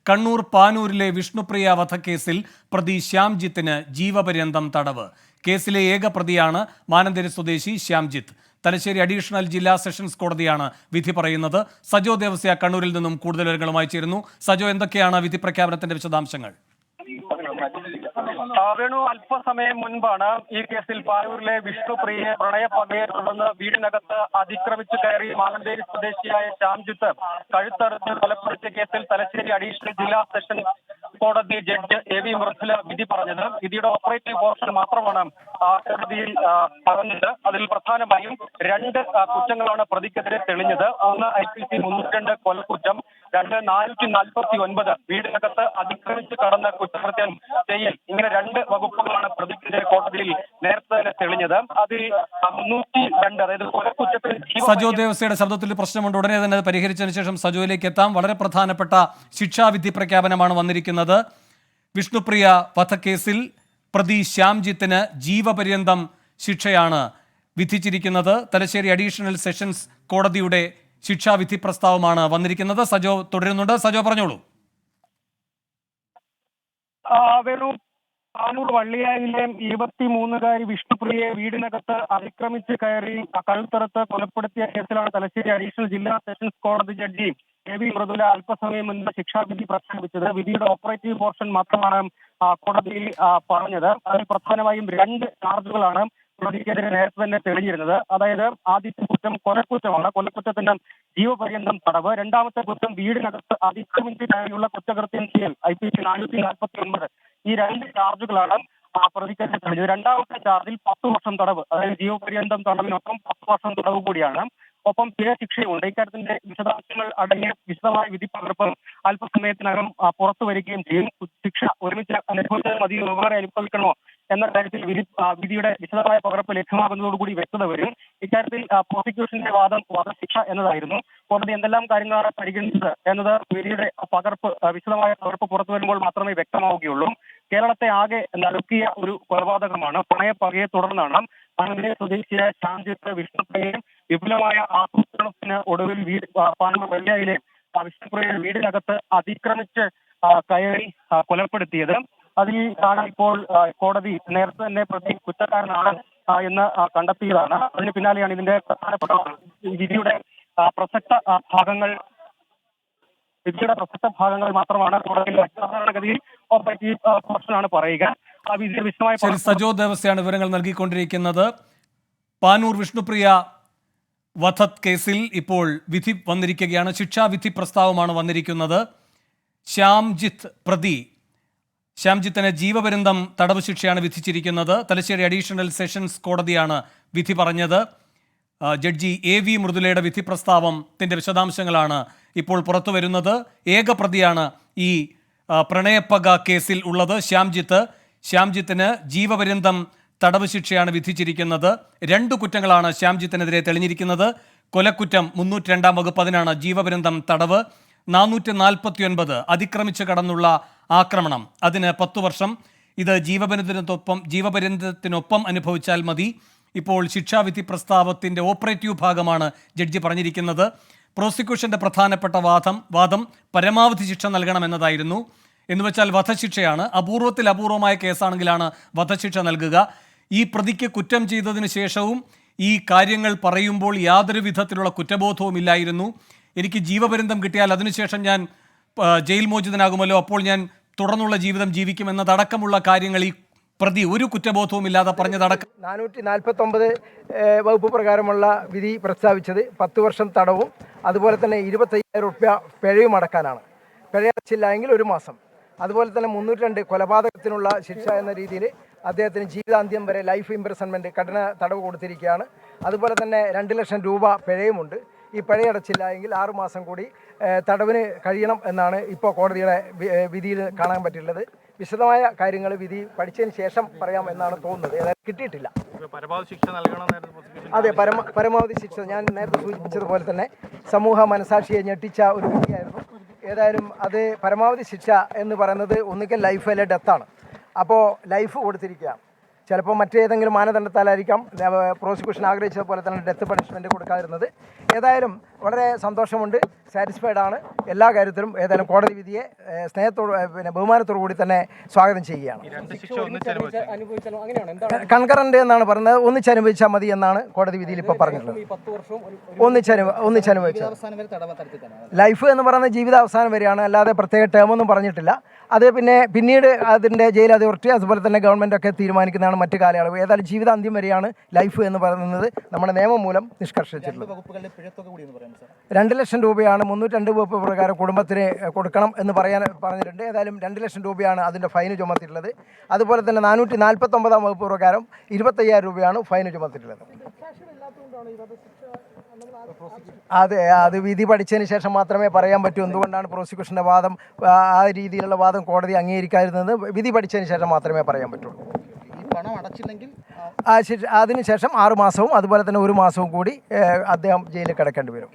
കണ്ണൂർ പാനൂരിലെ വിഷ്ണുപ്രിയ വധക്കേസിൽ പ്രതി ശ്യാംജിത്തിന് ജീവപര്യന്തം തടവ്. കേസിലെ ഏക പ്രതിയാണ് മാനന്തേരി സ്വദേശി ശ്യാംജിത്ത്. തലശ്ശേരി അഡീഷണൽ ജില്ലാ സെഷൻസ് കോടതിയാണ് വിധി പറയുന്നത്. സജോ ദേവസ്യ കണ്ണൂരിൽ നിന്നും കൂടുതൽ വിവരങ്ങളുമായി ചേരുന്നു. സജോ, എന്തൊക്കെയാണ് വിധി പ്രഖ്യാപനത്തിന്റെ വിശദാംശങ്ങൾ? വേണു, അല്പസമയം മുൻപാണ് ഈ കേസിൽ പാനൂരിലെ വിഷ്ണുപ്രിയയെ പ്രണയപ്പകയെ തുടർന്ന് വീടിനകത്ത് അതിക്രമിച്ചു കയറി മാനന്തേരി സ്വദേശിയായ ശ്യാംജിത്ത് കഴുത്തറുത്ത് കൊലപ്പെടുത്തിയ കേസിൽ തലശ്ശേരി അഡീഷണൽ ജില്ലാ സെഷൻ കോടതി ജഡ്ജ് AV മൃദുല വിധി പറഞ്ഞത്. വിധിയുടെ ഓപ്പറേറ്റീവ് പോർഷൻ മാത്രമാണ് കോടതിയിൽ പറഞ്ഞത്. അതിൽ പ്രധാനമായും 2 കുറ്റങ്ങളാണ് പ്രതിക്കെതിരെ തെളിഞ്ഞത്. ഒന്ന് IPC 302 കൊലക്കുറ്റം, 2 449 വീടിനകത്ത് അതിക്രമിച്ച് കടന്ന കുറ്റകൃത്യം ചെയ്യൽ. ഇങ്ങനെ 2 വകുപ്പുകളാണ് പ്രതിക്കെതിരെ കോടതിയിൽ നേരത്തെ തന്നെ തെളിഞ്ഞത്. അതിൽ 302, അതായത് കൊലക്കുറ്റത്തിൽ. സജോ ദേവസ്യയുടെ ശബ്ദത്തിൽ പ്രശ്നമുണ്ട്, ഉടനെ തന്നെ അത് പരിഹരിച്ചതിന് ശേഷം സജോയിലേക്ക് എത്താം. വളരെ പ്രധാനപ്പെട്ട ശിക്ഷാവിധി പ്രഖ്യാപനമാണ് വന്നിരിക്കുന്നത്. വിഷ്ണുപ്രിയ വധക്കേസിൽ പ്രതി ശ്യാംജിത്തിന് ജീവപര്യന്തം ശിക്ഷയാണ് വിധിച്ചിരിക്കുന്നത്. തലശ്ശേരി അഡീഷണൽ സെഷൻസ് കോടതിയുടെ ശിക്ഷാവിധി പ്രസ്താവമാണ് വന്നിരിക്കുന്നത്. സജോ തുടരുന്നുണ്ട്. സജോ, പറഞ്ഞോളൂ. പാനൂർ വള്ളിയായിലെ 23-കാരി വിഷ്ണുപ്രിയയെ വീടിനകത്ത് അതിക്രമിച്ച് കയറി കഴുത്തറുത്ത് കൊലപ്പെടുത്തിയ കേസിലാണ് തലശ്ശേരി അഡീഷണൽ ജില്ലാ സെഷൻസ് കോടതി ജഡ്ജി AV മൃദുല അല്പസമയം മുൻപ് ശിക്ഷാവിധി പ്രഖ്യാപിച്ചത്. വിധിയുടെ ഓപ്പറേറ്റീവ് പോർഷൻ മാത്രമാണ് കോടതിയിൽ പറഞ്ഞത്. അതിൽ പ്രധാനമായും 2 ചാർജുകളാണ് പ്രതിക്കെതിരെ നേരത്തെ തന്നെ തെളിഞ്ഞിരുന്നത്. അതായത് ആദ്യത്തെ കുറ്റം കൊലക്കുറ്റമാണ്. കൊലക്കുറ്റത്തിന് ജീവപര്യന്തം തടവ്. രണ്ടാമത്തെ കുറ്റം വീടിനകത്ത് അതിക്രമിച്ച് കയറിയുള്ള കുറ്റകൃത്യം ചെയ്യൽ, IPC 449. ഈ 2 ചാർജുകളാണ് പ്രതിക്കെതിരെ തെളിഞ്ഞത്. രണ്ടാമത്തെ ചാർജിൽ 10 വർഷം തടവ്, അതായത് ജീവപര്യന്തം തടവിനൊപ്പം 10 വർഷം തടവ് കൂടിയാണ്. ഒപ്പം പിഴ ശിക്ഷയുണ്ട്. ഇക്കാര്യത്തിന്റെ വിശദാംശങ്ങൾ അടങ്ങിയ വിശദമായ വിധി പകർപ്പ് അല്പസമയത്തിനകം പുറത്തു വരികയും ചെയ്യും. ശിക്ഷ ഒരുമിച്ച് അനുഭവിച്ചാൽ മതി, വേറെ അനുഭവിക്കണമോ എന്ന കാര്യത്തിൽ വിധിയുടെ വിശദമായ പകർപ്പ് ലഭ്യമാകുന്നതോടുകൂടി വ്യക്തത വരും. ഇക്കാര്യത്തിൽ പ്രോസിക്യൂഷന്റെ വാദം വധശിക്ഷ എന്നതായിരുന്നു. കോടതി എന്തെല്ലാം കാര്യങ്ങളാണ് പരിഗണിച്ചത് എന്നത് വിധിയുടെ പകർപ്പ്, വിശദമായ പകർപ്പ് പുറത്തു വരുമ്പോൾ മാത്രമേ വ്യക്തമാവുകയുള്ളൂ. കേരളത്തെ ആകെ നടുക്കിയ ഒരു കൊലപാതകമാണ്. പ്രണയപ്പകയെ തുടർന്നാണ് മാനന്തേരി സ്വദേശിയായ ശ്യാംജിത്ത് വിഷ്ണുപ്രിയയും വിപുലമായ ആസൂത്രണത്തിന് ഒടുവിൽ പാനൂർ വള്ളിയായിലെ വിഷ്ണുപ്രിയയുടെ വീടിനകത്ത് അതിക്രമിച്ച് കയറി കൊലപ്പെടുത്തിയത്. അതിൽ ആണ് ഇപ്പോൾ കോടതി നേരത്തെ തന്നെ പ്രതി കുറ്റക്കാരനാണ് എന്ന് കണ്ടെത്തിയതാണ്. അതിന് പിന്നാലെയാണ് ഇതിന്റെ പ്രധാനപ്പെട്ട വിധിയുടെ പ്രസക്ത ഭാഗങ്ങൾ മാത്രമാണ് കോടതിയിൽ സാധാരണഗതിയിൽ ഓപ്പറേറ്റീവ് പോർഷനാണ് പറയുക. ശരി, സജോ ദേവസ്യാണ് വിവരങ്ങൾ നൽകിക്കൊണ്ടിരിക്കുന്നത്. പാനൂർ വിഷ്ണുപ്രിയ വധക്കേസിൽ ഇപ്പോൾ വിധി വന്നിരിക്കുകയാണ്. ശിക്ഷാവിധി പ്രസ്താവമാണ് വന്നിരിക്കുന്നത്. ശ്യാംജിത്തിന് ജീവപര്യന്തം തടവ് ശിക്ഷയാണ് വിധിച്ചിരിക്കുന്നത്. തലശ്ശേരി അഡീഷണൽ സെഷൻസ് കോടതിയാണ് വിധി പറഞ്ഞത്. ജഡ്ജി AV മൃദുലയുടെ വിധി പ്രസ്താവത്തിന്റെ വിശദാംശങ്ങളാണ് ഇപ്പോൾ പുറത്തു വരുന്നത്. ഏക പ്രതിയാണ് ഈ പ്രണയപ്പക കേസിൽ ഉള്ളത് ശ്യാംജിത്തിന് ജീവപര്യന്തം തടവ് ശിക്ഷയാണ് വിധിച്ചിരിക്കുന്നത്. 2 കുറ്റങ്ങളാണ് ശ്യാംജിത്തിനെതിരെ തെളിഞ്ഞിരിക്കുന്നത്. കൊലക്കുറ്റം 302 വകുപ്പ്, അതിനാണ് ജീവപര്യന്തം തടവ്. 449 അതിക്രമിച്ച് കടന്നുള്ള ആക്രമണം, അതിന് 10 വർഷം. ഇത് ജീവപര്യന്തത്തിനൊപ്പം അനുഭവിച്ചാൽ മതി. ഇപ്പോൾ ശിക്ഷാവിധി പ്രസ്താവത്തിന്റെ ഓപ്പറേറ്റീവ് ഭാഗമാണ് ജഡ്ജി പറഞ്ഞിരിക്കുന്നത്. പ്രോസിക്യൂഷന്റെ പ്രധാനപ്പെട്ട വാദം പരമാവധി ശിക്ഷ നൽകണമെന്നതായിരുന്നു. എന്നുവെച്ചാൽ വധശിക്ഷയാണ്. അപൂർവമായ കേസാണെങ്കിലാണ് വധശിക്ഷ നൽകുക. ഈ പ്രതിക്ക് കുറ്റം ചെയ്തതിന് ശേഷവും ഈ കാര്യങ്ങൾ പറയുമ്പോൾ യാതൊരു വിധത്തിലുള്ള കുറ്റബോധവും ഇല്ലായിരുന്നു. എനിക്ക് ജീവപര്യന്തം കിട്ടിയാൽ അതിനുശേഷം ഞാൻ ജയിൽ മോചിതനാകുമല്ലോ, അപ്പോൾ ഞാൻ തുടർന്നുള്ള ജീവിതം ജീവിക്കുമെന്നതടക്കമുള്ള കാര്യങ്ങൾ ഈ പ്രതി ഒരു കുറ്റബോധവും ഇല്ലാതെ പറഞ്ഞതടക്കം 449 വകുപ്പ് പ്രകാരമുള്ള വിധി പ്രസ്താവിച്ചത് 10 വർഷം തടവും അതുപോലെ തന്നെ 25,000 രൂപ പിഴയും അടക്കാനാണ്. പിഴയടച്ചില്ല എങ്കിൽ 1 മാസം. അതുപോലെ തന്നെ 302 കൊലപാതകത്തിനുള്ള ശിക്ഷ എന്ന രീതിയിൽ അദ്ദേഹത്തിന് ജീവിതാന്ത്യം വരെ ലൈഫ് ഇംപ്രിസൺമെൻറ്റ്, കഠിന തടവ് കൊടുത്തിരിക്കുകയാണ്. അതുപോലെ തന്നെ 2 ലക്ഷം രൂപ പിഴയുമുണ്ട്. ഈ പിഴയടച്ചില്ല എങ്കിൽ 6 മാസം കൂടി തടവിന് കഴിയണം എന്നാണ് ഇപ്പോൾ കോടതിയുടെ വിധിയിൽ കാണാൻ പറ്റിയിട്ടുള്ളത്. വിശദമായ കാര്യങ്ങൾ വിധി പഠിച്ചതിന് ശേഷം പറയാം എന്നാണ് തോന്നുന്നത്. ഏതായാലും കിട്ടിയിട്ടില്ല. അതെ, പരമാവധി ശിക്ഷ ഞാൻ നേരത്തെ സൂചിപ്പിച്ചതുപോലെ തന്നെ സമൂഹ മനസാക്ഷിയെ ഞെട്ടിച്ച ഒരു വിധിയായിരുന്നു. ഏതായാലും അത് പരമാവധി ശിക്ഷ എന്ന് പറയുന്നത് ഒന്നുകിൽ ലൈഫ് അല്ലെ ഡെത്താണ്. അപ്പോൾ ലൈഫ് കൊടുത്തിരിക്കുക. ചിലപ്പോൾ മറ്റേതെങ്കിലും മാനദണ്ഡത്താലായിരിക്കാം പ്രോസിക്യൂഷൻ ആഗ്രഹിച്ചതുപോലെ തന്നെ ഡെത്ത് പണിഷ്മെൻറ്റ് കൊടുക്കാതിരുന്നത്. ഏതായാലും വളരെ സന്തോഷമുണ്ട്, സാറ്റിസ്ഫൈഡ് ആണ്. എല്ലാ കാര്യത്തിലും ഏതായാലും കോടതി വിധിയെ സ്നേഹത്തോട് ബഹുമാനത്തോടു കൂടി തന്നെ സ്വാഗതം ചെയ്യുകയാണ്. കൺകറന്റ് എന്നാണ് പറയുന്നത്, ഒന്നിച്ചനുഭവിച്ചാൽ മതി എന്നാണ് കോടതി വിധിയിൽ ഇപ്പോൾ പറഞ്ഞിട്ടുള്ളത്. ഒന്നിച്ചനുഭവിച്ചാൽ ലൈഫ് എന്ന് പറയുന്നത് ജീവിതാവസാനം വരെയാണ്, അല്ലാതെ പ്രത്യേക ടേമൊന്നും പറഞ്ഞിട്ടില്ല. അത് പിന്നീട് അതിൻ്റെ ജയിൽ അതോറിറ്റി അതുപോലെ തന്നെ ഗവൺമെൻറ് ഒക്കെ തീരുമാനിക്കുന്നതാണ് മറ്റു കാലയളവ്. ഏതായാലും ജീവിതാന്ത്യം വരെയാണ് ലൈഫ് എന്ന് പറയുന്നത് നമ്മുടെ നിയമം മൂലം നിഷ്കർഷിച്ചിട്ടുള്ളത്. 2 ലക്ഷം രൂപയാണ് 302 വകുപ്പ് പ്രകാരം കുടുംബത്തിന് കൊടുക്കണം എന്ന് പറഞ്ഞിട്ടുണ്ട്. ഏതായാലും 2 ലക്ഷം രൂപയാണ് അതിൻ്റെ ഫൈന് ചുമത്തിയിട്ടുള്ളത്. അതുപോലെ തന്നെ 449 വകുപ്പ് പ്രകാരം 25,000 രൂപയാണ് ഫൈന് ചുമത്തിയിട്ടുള്ളത്. അത് വിധി പഠിച്ചതിന് ശേഷം മാത്രമേ പറയാൻ പറ്റൂ. എന്തുകൊണ്ടാണ് പ്രോസിക്യൂഷൻ്റെ വാദം ആ രീതിയിലുള്ള വാദം കോടതി അംഗീകരിക്കാതിരുന്നത്? വിധി പഠിച്ചതിന് ശേഷം മാത്രമേ പറയാൻ പറ്റുള്ളൂ. പണം അടച്ചില്ലെങ്കിൽ അതിനുശേഷം 6 മാസവും അതുപോലെ തന്നെ 1 മാസവും കൂടി അദ്ദേഹം ജയിലിൽ കിടക്കേണ്ടി വരും.